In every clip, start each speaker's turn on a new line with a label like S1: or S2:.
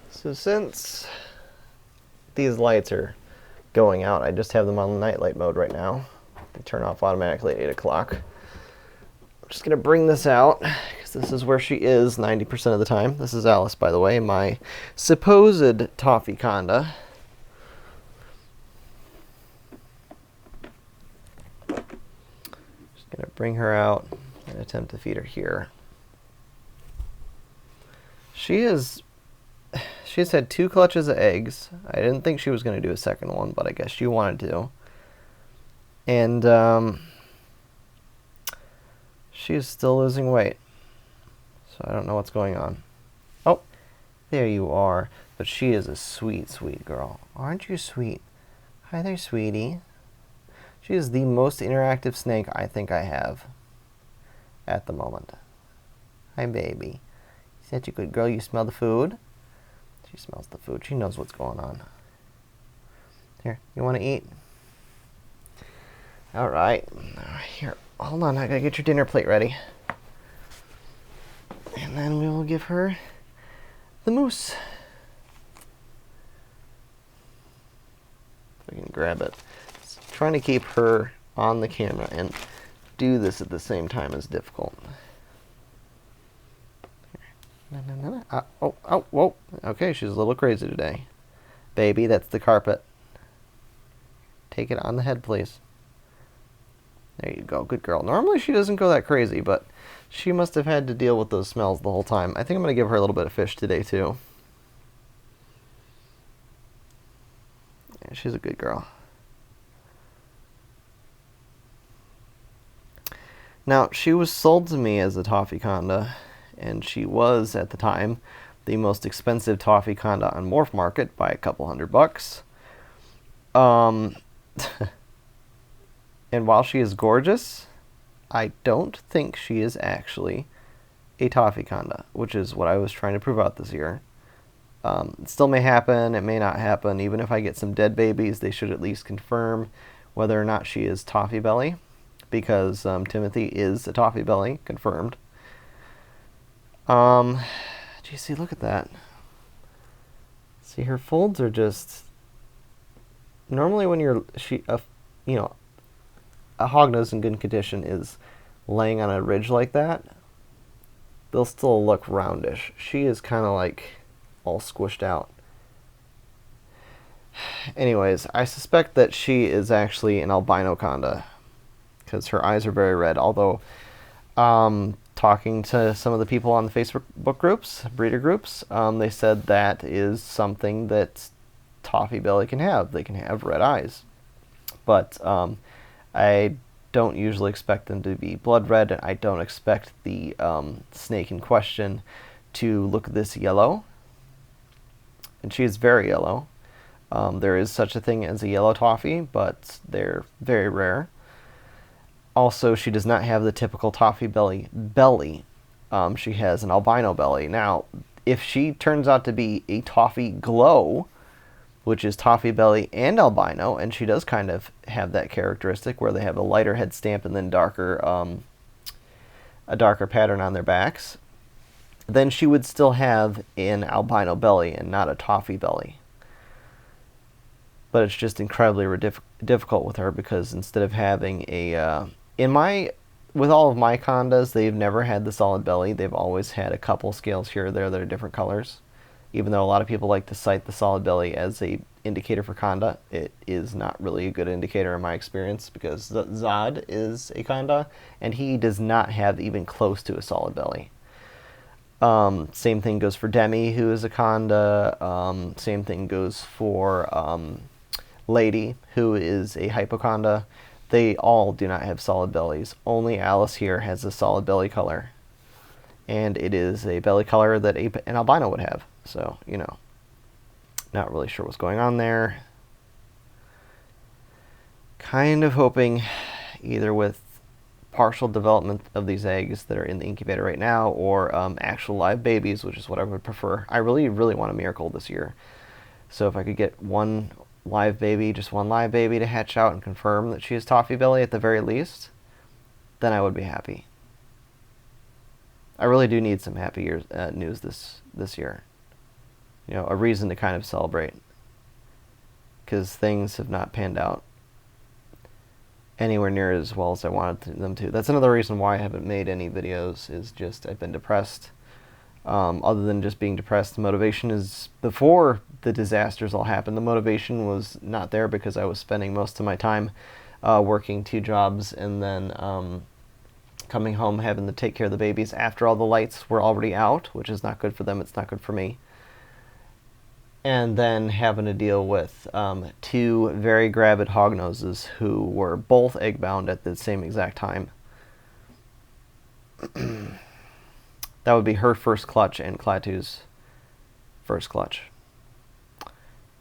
S1: So since these lights are going out, I just have them on nightlight mode right now. They turn off automatically at 8 o'clock. I'm just going to bring this out, because this is where she is 90% of the time. This is Alice, by the way, my supposed toffee conda. Just going to bring her out and attempt to feed her here. She's had 2 clutches of eggs. I didn't think she was going to do a second one, but I guess she wanted to. And she's still losing weight. So I don't know what's going on. Oh, there you are. But she is a sweet, sweet girl. Aren't you sweet? Hi there, sweetie. She is the most interactive snake I think I have at the moment. Hi, baby. Such a good girl. You smell the food? She smells the food. She knows what's going on. Here, you want to eat? All right. Here, hold on. I gotta get your dinner plate ready. And then we will give her the moose. If I can grab it. Trying to keep her on the camera and do this at the same time is difficult. No. Oh, whoa. Okay, she's a little crazy today. Baby, that's the carpet. Take it on the head, please. There you go. Good girl. Normally she doesn't go that crazy, but she must have had to deal with those smells the whole time. I think I'm going to give her a little bit of fish today, too. Yeah, she's a good girl. Now, she was sold to me as a toffee conda, and she was, at the time, the most expensive toffee conda on Morph Market by a couple $100. And while she is gorgeous, I don't think she is actually a toffee conda, which is what I was trying to prove out this year. It still may happen, it may not happen. Even if I get some dead babies, they should at least confirm whether or not she is toffee belly, because Timothy is a toffee belly, confirmed. Gee, see, look at that. See, her folds are just... Normally when a hognose in good condition is laying on a ridge like that, they'll still look roundish. She is kind of like all squished out. Anyways, I suspect that she is actually an albino conda, because her eyes are very red, although talking to some of the people on the Facebook groups, breeder groups, they said that is something that toffee belly can have. They can have red eyes. But I don't usually expect them to be blood red, and I don't expect the snake in question to look this yellow. And she is very yellow. There is such a thing as a yellow toffee, but they're very rare. Also, she does not have the typical toffee belly. She has an albino belly. Now, if she turns out to be a toffee glow, which is toffee belly and albino, and she does kind of have that characteristic where they have a lighter head stamp and then a darker pattern on their backs, then she would still have an albino belly and not a toffee belly. But it's just incredibly difficult with her, because instead of having a... with all of my condas, they've never had the solid belly. They've always had a couple scales here or there that are different colors. Even though a lot of people like to cite the solid belly as a indicator for conda, it is not really a good indicator in my experience, because Zod is a conda, and he does not have even close to a solid belly. Same thing goes for Demi, who is a conda. Same thing goes for Lady, who is a hypoconda. They all do not have solid bellies. Only Alice here has a solid belly color. And it is a belly color that an albino would have. So, not really sure what's going on there. Kind of hoping either with partial development of these eggs that are in the incubator right now, or actual live babies, which is what I would prefer. I really, really want a miracle this year. So if I could get one live baby to hatch out and confirm that she is toffee belly at the very least, then I would be happy. I really do need some happy news this year. you know, a reason to kind of celebrate, because things have not panned out anywhere near as well as I wanted them to. That's another reason why I haven't made any videos, is just I've been depressed. Other than just being depressed, the motivation is, before the disasters all happened, the motivation was not there because I was spending most of my time working 2 jobs and then coming home having to take care of the babies after all the lights were already out, which is not good for them, it's not good for me. And then having to deal with 2 very gravid hognoses who were both egg-bound at the same exact time. That would be her first clutch and Clattu's first clutch.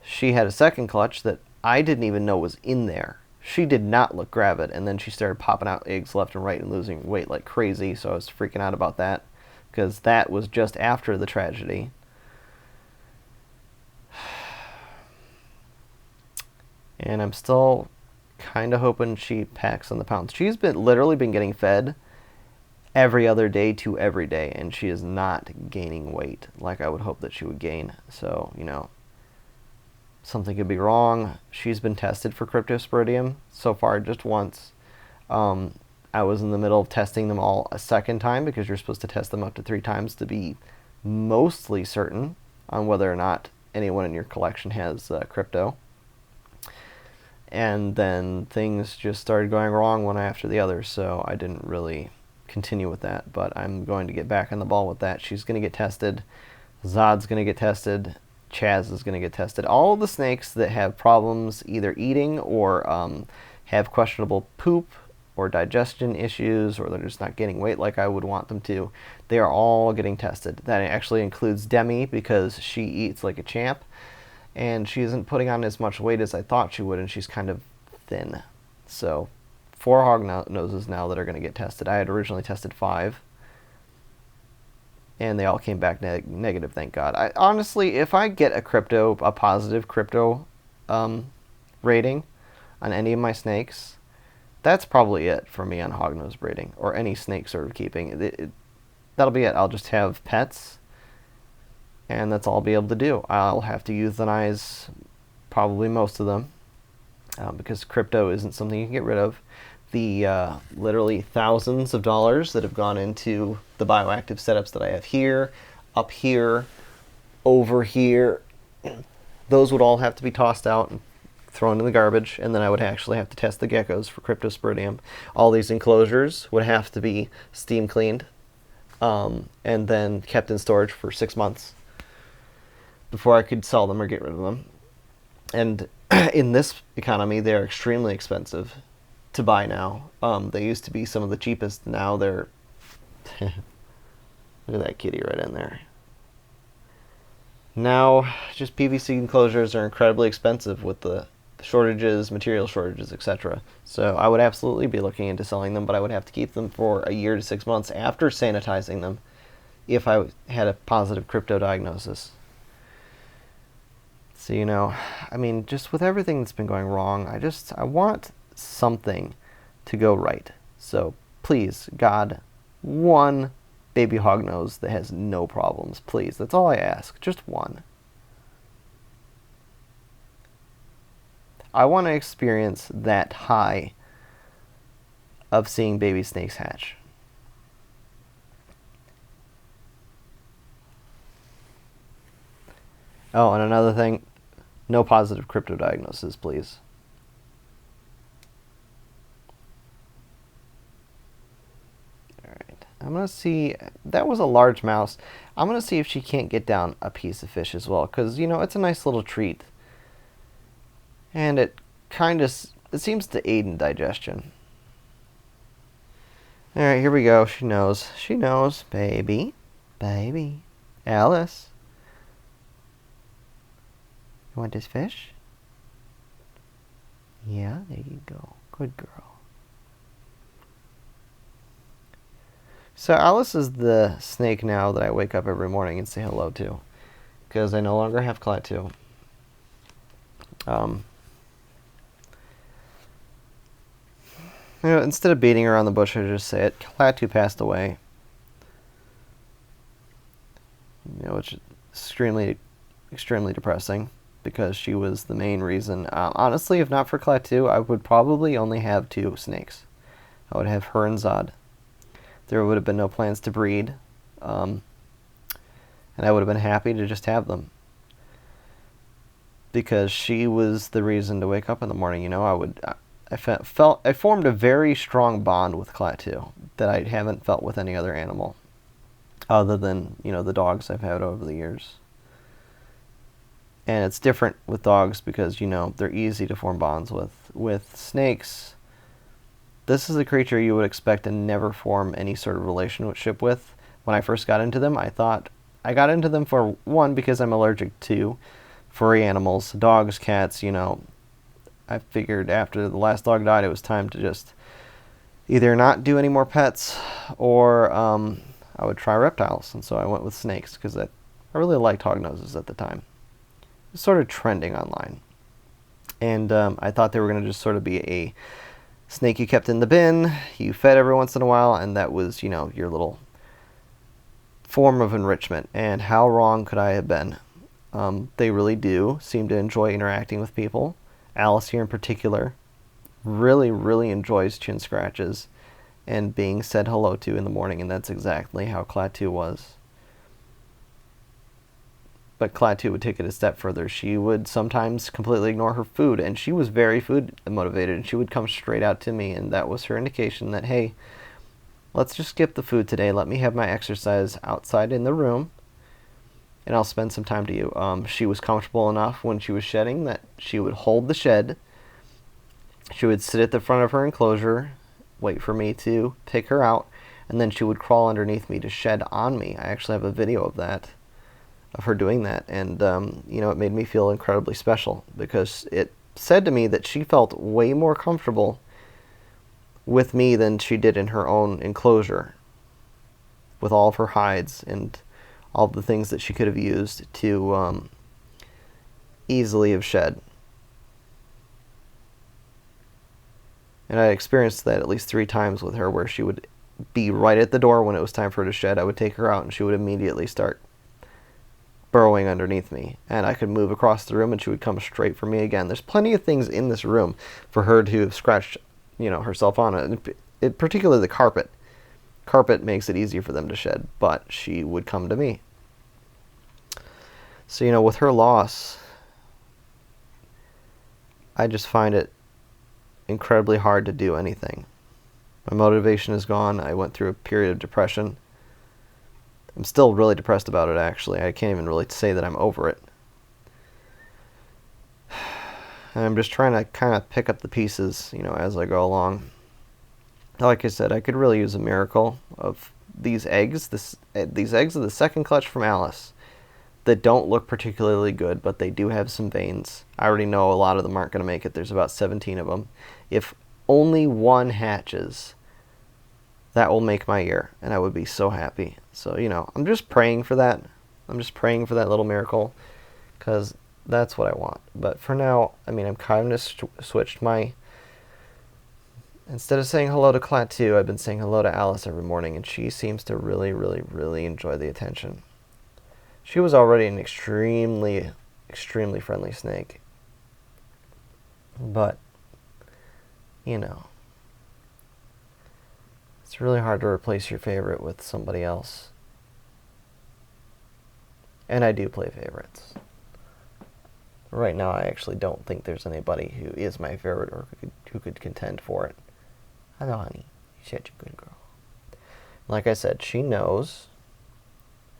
S1: She had a second clutch that I didn't even know was in there. She did not look gravid, and then she started popping out eggs left and right and losing weight like crazy, so I was freaking out about that, because that was just after the tragedy. And I'm still kind of hoping she packs on the pounds. She's literally been getting fed every other day to every day, and she is not gaining weight like I would hope that she would gain. So, you know, something could be wrong. She's been tested for cryptosporidium so far just once. I was in the middle of testing them all a second time, because you're supposed to test them up to 3 times to be mostly certain on whether or not anyone in your collection has crypto. And then things just started going wrong one after the other, so I didn't really continue with that, but I'm going to get back on the ball with that. She's going to get tested. Zod's going to get tested. Chaz is going to get tested. All the snakes that have problems either eating or have questionable poop or digestion issues, or they're just not gaining weight like I would want them to, they are all getting tested. That actually includes Demi, because she eats like a champ, and she isn't putting on as much weight as I thought she would, and she's kind of thin. So 4 hog noses now that are going to get tested. I had originally tested 5, and they all came back negative, thank God. Honestly, if I get a positive crypto rating on any of my snakes, that's probably it for me on hognose breeding, or any snake sort of keeping. That'll be it. I'll just have pets, and that's all I'll be able to do. I'll have to euthanize probably most of them, because crypto isn't something you can get rid of. The literally thousands of dollars that have gone into the bioactive setups that I have here, up here, over here, those would all have to be tossed out and thrown in the garbage, and then I would actually have to test the geckos for cryptosporidium. All these enclosures would have to be steam cleaned, and then kept in storage for 6 months before I could sell them or get rid of them. And in this economy, they're extremely expensive to buy now. They used to be some of the cheapest. Now they're look at that kitty right in there. Now just PVC enclosures are incredibly expensive with the shortages, material shortages, etc. So I would absolutely be looking into selling them, but I would have to keep them for a year to 6 months after sanitizing them if I had a positive crypto diagnosis. So, you know, I mean, just with everything that's been going wrong, I want something to go right. So please, God, one baby hognose that has no problems, please. That's all I ask, just one. I want to experience that high of seeing baby snakes hatch. Oh, and another thing, no positive crypto diagnosis, please. Alright, I'm going to see, that was a large mouse. I'm going to see if she can't get down a piece of fish as well, because, you know, it's a nice little treat. And it it seems to aid in digestion. Alright, here we go. She knows. She knows. Baby. Baby. Alice. You want this fish? Yeah, there you go. Good girl. So Alice is the snake now that I wake up every morning and say hello to, because I no longer have Clattu. You know, instead of beating around the bush, I just say it. Clattu passed away. You know, which is extremely extremely depressing because she was the main reason. Honestly, if not for Clattu, I would probably only have 2 snakes. I would have her and Zod. There would have been no plans to breed, and I would have been happy to just have them. Because she was the reason to wake up in the morning. You know, I formed a very strong bond with Clattu that I haven't felt with any other animal, other than, you know, the dogs I've had over the years. And it's different with dogs because, you know, they're easy to form bonds with. With snakes, this is a creature you would expect to never form any sort of relationship with. When I first got into them, I thought I got into them for one, because I'm allergic to furry animals, dogs, cats, you know. I figured after the last dog died, it was time to just either not do any more pets, or I would try reptiles. And so I went with snakes because I really liked hognoses at the time. It was sort of trending online. And I thought they were going to just sort of be a snake you kept in the bin, you fed every once in a while, and that was, you know, your little form of enrichment. And how wrong could I have been? They really do seem to enjoy interacting with people. Alice here in particular really, really enjoys chin scratches and being said hello to in the morning, and that's exactly how Clattu was. But Clattu would take it a step further. She would sometimes completely ignore her food, and she was very food motivated, and she would come straight out to me, and that was her indication that, hey, let's just skip the food today. Let me have my exercise outside in the room, and I'll spend some time to you. She was comfortable enough when she was shedding that she would hold the shed. She would sit at the front of her enclosure, wait for me to pick her out, and then she would crawl underneath me to shed on me. I actually have a video of that, of her doing that, and you know, it made me feel incredibly special because it said to me that she felt way more comfortable with me than she did in her own enclosure, with all of her hides and all of the things that she could have used to easily have shed. And I experienced that at least 3 times with her, where she would be right at the door when it was time for her to shed. I would take her out and she would immediately start burrowing underneath me, and I could move across the room and she would come straight for me again. There's plenty of things in this room for her to have scratched, you know, herself on. It particularly the carpet. Carpet makes it easier for them to shed, but she would come to me. So, you know, with her loss, I just find it incredibly hard to do anything. My motivation is gone. I went through a period of depression. I'm still really depressed about it, actually. I can't even really say that I'm over it. And I'm just trying to kind of pick up the pieces, you know, as I go along. Like I said, I could really use a miracle of these eggs. These eggs are the second clutch from Alice that don't look particularly good, but they do have some veins. I already know a lot of them aren't going to make it. There's about 17 of them. If only one hatches, that will make my year, and I would be so happy. So, you know, I'm just praying for that. I'm just praying for that little miracle, because that's what I want. But for now, I mean, I'm kind of switched my... Instead of saying hello to Clattu, I've been saying hello to Alice every morning, and she seems to really, really, really enjoy the attention. She was already an extremely, extremely friendly snake. But, you know, it's really hard to replace your favorite with somebody else. And I do play favorites. Right now, I actually don't think there's anybody who is my favorite or who could contend for it. Hello, honey. You're such a good girl. Like I said, she knows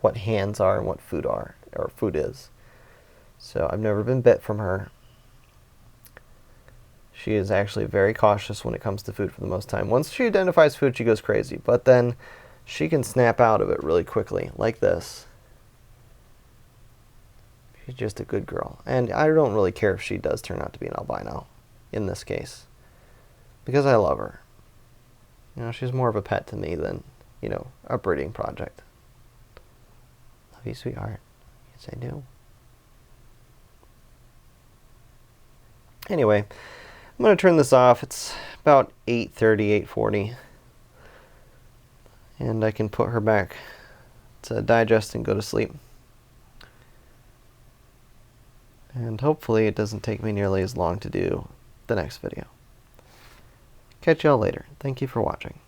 S1: what hands are and what food are, or food is. So I've never been bit from her. She is actually very cautious when it comes to food for the most time. Once she identifies food, she goes crazy. But then she can snap out of it really quickly, like this. She's just a good girl. And I don't really care if she does turn out to be an albino, in this case, because I love her. You know, she's more of a pet to me than, you know, a breeding project. Love you, sweetheart. Yes, I do. Anyway, I'm going to turn this off. It's about 8:30, 8:40. And I can put her back to digest and go to sleep. And hopefully it doesn't take me nearly as long to do the next video. Catch y'all later. Thank you for watching.